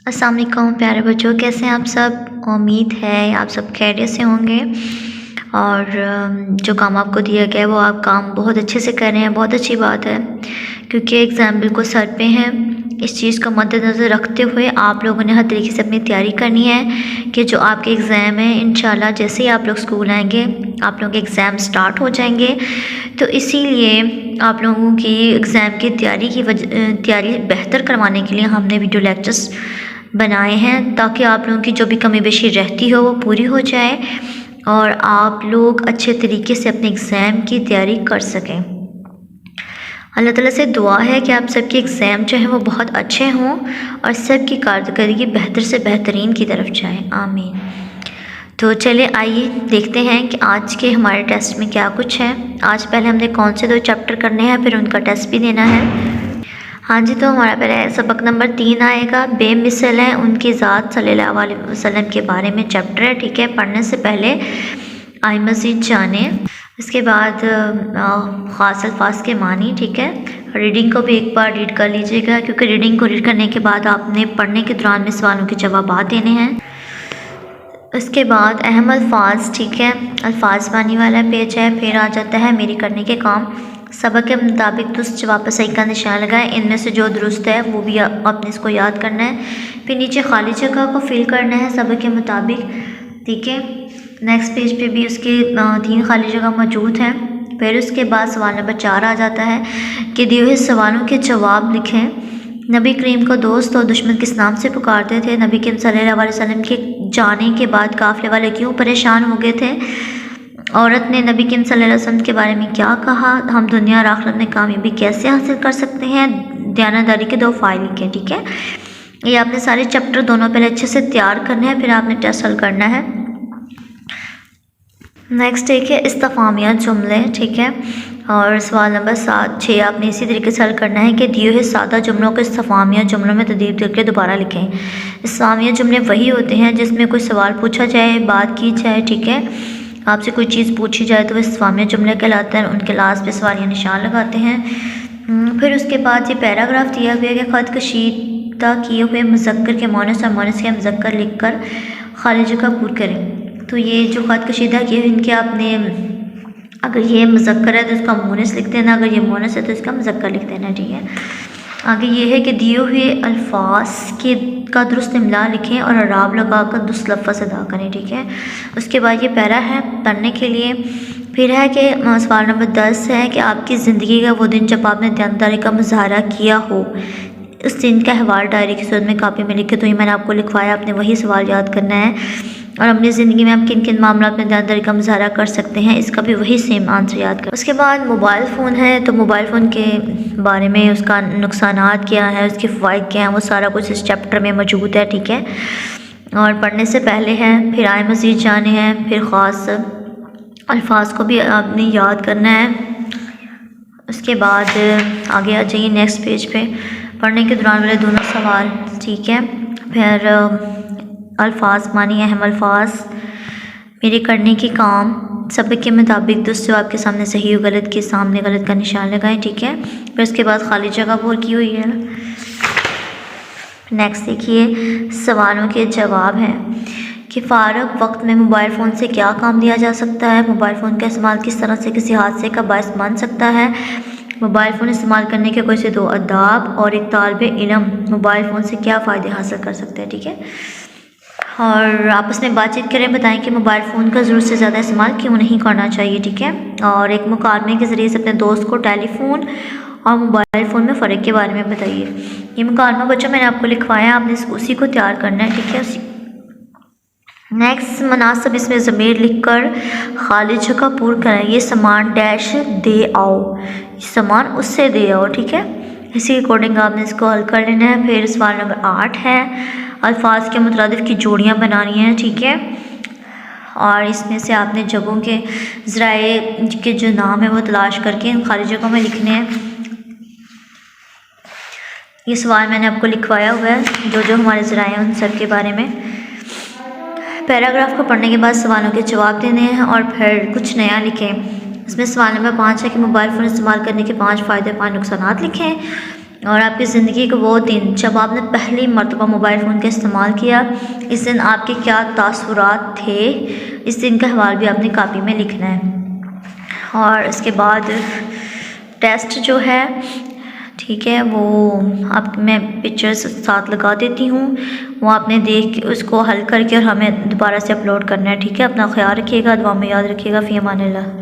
अस्सलाम वालेकुम प्यारे बच्चों, कैसे हैं आप सब। उम्मीद है आप सब खैरियत से होंगे और जो काम आपको दिया गया है वो आप काम बहुत अच्छे से कर रहे हैं। बहुत अच्छी बात है क्योंकि एग्ज़ाम बिल्कुल सर पे हैं। इस चीज़ को मद्देनज़र रखते हुए आप लोगों ने हर तरीके से अपनी तैयारी करनी है कि जो आपके एग्ज़ाम हैं इंशाल्लाह जैसे ही आप लोग स्कूल आएंगे आप लोगों के एग्ज़ाम स्टार्ट हो जाएंगे। तो इसीलिए आप लोगों की एग्ज़ाम की तैयारी बेहतर करवाने के लिए हमने वीडियो लेक्चर्स बनाए हैं ताकि आप लोगों की जो भी कमी बेशी रहती हो वो पूरी हो जाए और आप लोग अच्छे तरीके से अपने एग्ज़ाम की तैयारी कर सकें। अल्लाह ताला से दुआ है कि आप सबके एग्ज़ाम जो हैं वो बहुत अच्छे हों और सबकी कारकर्दगी बेहतर से बेहतरीन की तरफ जाए, आमीन। तो चले आइए देखते हैं कि आज के हमारे टेस्ट में क्या कुछ है। आज पहले हमने कौन से 2 चैप्टर करने हैं, फिर उनका टेस्ट भी देना है। हाँ जी, तो हमारा पहले सबक नंबर 3 आएगा। बेमिसल है उनकी ज़ात सल्लल्लाहु अलैहि वसल्लम के बारे में चैप्टर है, ठीक है। पढ़ने से पहले आए मज़ीद जाने। इसके बाद ख़ास अल्फाज के मानी, ठीक है। रीडिंग को भी एक बार रीड कर लीजिएगा क्योंकि रीडिंग को रीड करने के बाद आपने पढ़ने के दौरान में सवालों के जवाब देने हैं। उसके बाद अहम अल्फाज, ठीक है। अल्फाज मानी वाला पेज है। फिर आ जाता है मेरी करने के काम। सबक के मुताबिक दुरुस्त जवाब पर सही का निशान लगाएं। इनमें से जो दुरुस्त है वो भी आपने इसको याद करना है। फिर नीचे खाली जगह को फिल करना है सबक के मुताबिक, ठीक है। नेक्स्ट पेज पे भी उसके 3 खाली जगह मौजूद हैं। फिर उसके बाद सवाल नंबर 4 आ जाता है कि दिए हुए सवालों के जवाब लिखें। नबी करीम को दोस्त और दुश्मन किस नाम से पुकारते थे। नबी करीम सल्लल्लाहु अलैहि वसल्लम के जाने के बाद काफ़िले वाले क्यों परेशान हो गए थे। औरत ने नबी करीम सल्लल्लाहु अलैहि वसल्लम के बारे में क्या कहा। हम दुनिया और आखिरत में कामयाबी कैसे हासिल कर सकते हैं। दयानतदारी के 2 फ़ायदे लिखें, ठीक है। ये आपने सारे चैप्टर दोनों पहले अच्छे से तैयार करने हैं, फिर आपने टेस्ट हल करना है। नेक्स्ट एक है इस्तिफ़ामिया जुमले, ठीक है। और सवाल नंबर 6 आपने इसी तरीके से हल करना है कि दिए हुए सादा जुमलों को इस्तिफ़ामिया जुमलों में तब्दील करके दोबारा लिखें। इस्तिफ़ामिया जुमले वही होते हैं जिसमें कोई सवाल पूछा जाए, बात की जाए, ठीक है। आपसे कोई चीज़ पूछी जाए तो वह इस्तिफ़ामिया जुमले कहलाते हैं। उनके लास्ट पे सवालिया निशान लगाते हैं। फिर उसके बाद ये पैराग्राफ दिया गया कि ख़त कशीदा किए हुए मुज़क्कर के मोनस और मोनस के मुज़क्कर लिख कर खाली जगह पूर करें। तो ये जो ख़त कशीदा किए हुए इनके आपने, अगर ये मुज़क्कर है तो इसका मोनस लिख देना, अगर ये मोनस है तो इसका मुज़क्कर लिख देना, ठीक है। आगे ये है कि दिए हुए अल्फाज का दुरुस्त इमला लिखें और अराब लगाकर दुरुस्त लफ्ज़ अदा करें, ठीक है। उसके बाद ये पैरा है पढ़ने के लिए। फिर है कि सवाल नंबर 10 है कि आपकी ज़िंदगी का वो दिन जब आपने दयानतदारी का मुजाहरा किया हो, उस दिन का अहवाल डायरी की सूरत में कापी में लिखे। तो ये मैंने आपको लिखवाया, आपने वही सवाल याद करना है। और अपनी ज़िंदगी में आप किन किन मामलों में दयानतदारी का मुजाहरा कर सकते हैं, इसका भी वही सेम आंसर याद कर। उसके बाद मोबाइल फ़ोन है, तो मोबाइल फ़ोन के बारे में उसका नुकसानात क्या है, उसके फ़वाइद क्या हैं, वो सारा कुछ इस चैप्टर में मौजूद है, ठीक है। और पढ़ने से पहले है, फिर आए मज़ीद जाने हैं, फिर ख़ास अल्फाज को भी आपने याद करना है। उसके बाद आगे आ जाइए नेक्स्ट पेज पे, पढ़ने के दौरान वाले दोनों सवाल, ठीक है। फिर अल्फाज मानी अहम अल्फाज, मेरे करने के काम, सबक के मुताबिक दुरुस्त जवाब के सामने सही और गलत के सामने गलत का निशान लगाएं, ठीक है। फिर उसके बाद खाली जगह पूर की हुई है। नेक्स्ट देखिए सवालों के जवाब हैं कि फ़ारग वक्त में मोबाइल फ़ोन से क्या काम लिया जा सकता है। मोबाइल फ़ोन का इस्तेमाल किस तरह से किसी हादसे का बायस बन सकता है। मोबाइल फ़ोन इस्तेमाल करने के कोई से 2 आदाब और एक तालिब इल्म मोबाइल फ़ोन से क्या फ़ायदे हासिल कर सकते हैं, ठीक है। और आपस में बातचीत करें, बताएं कि मोबाइल फ़ोन का ज़रूरत से ज़्यादा इस्तेमाल क्यों नहीं करना चाहिए, ठीक है। और एक मुकालमे के ज़रिए से अपने दोस्त को टेलीफोन और मोबाइल फ़ोन में फ़र्क के बारे में बताइए। ये मुकालमा बच्चों मैंने आपको लिखवाया, आपने उसी को तैयार करना है, ठीक है। नेक्स्ट मुनासिब इसमें ज़मीर लिखकर खाली जगह पूर करें। ये सामान डैश दे आओ, सामान उससे दे आओ, ठीक है। इसी के अकॉर्डिंग आपने इसको हल कर लेना है। फिर सवाल नंबर 8 है, अल्फाज के मुतरादिफ की जोड़ियाँ बनानी हैं, ठीक है। और इसमें से आपने जगहों के ज़राए के जो नाम है वो तलाश करके खाली जगहों में लिखने हैं। ये सवाल मैंने आपको लिखवाया हुआ है, जो जो हमारे ज़राए हैं उन सब के बारे में। पैराग्राफ को पढ़ने के बाद सवालों के जवाब देने हैं और फिर कुछ नया लिखें। इसमें सवाल नंबर 5 है कि मोबाइल फ़ोन इस्तेमाल करने के 5 फ़ायदे 5 नुकसानात लिखें। اور آپ کی زندگی کا وہ دن جب آپ نے پہلی مرتبہ موبائل فون کا استعمال کیا، اس دن آپ کے کیا تاثرات تھے، اس دن کا حوال بھی آپ نے کاپی میں لکھنا ہے۔ اور اس کے بعد ٹیسٹ جو ہے ٹھیک ہے، وہ آپ میں پکچرز ساتھ لگا دیتی ہوں، وہ آپ نے دیکھ کے اس کو حل کر کے اور ہمیں دوبارہ سے اپلوڈ کرنا ہے، ٹھیک ہے۔ اپنا خیال رکھیے گا، دعا میں یاد رکھیے گا، فی امان اللہ۔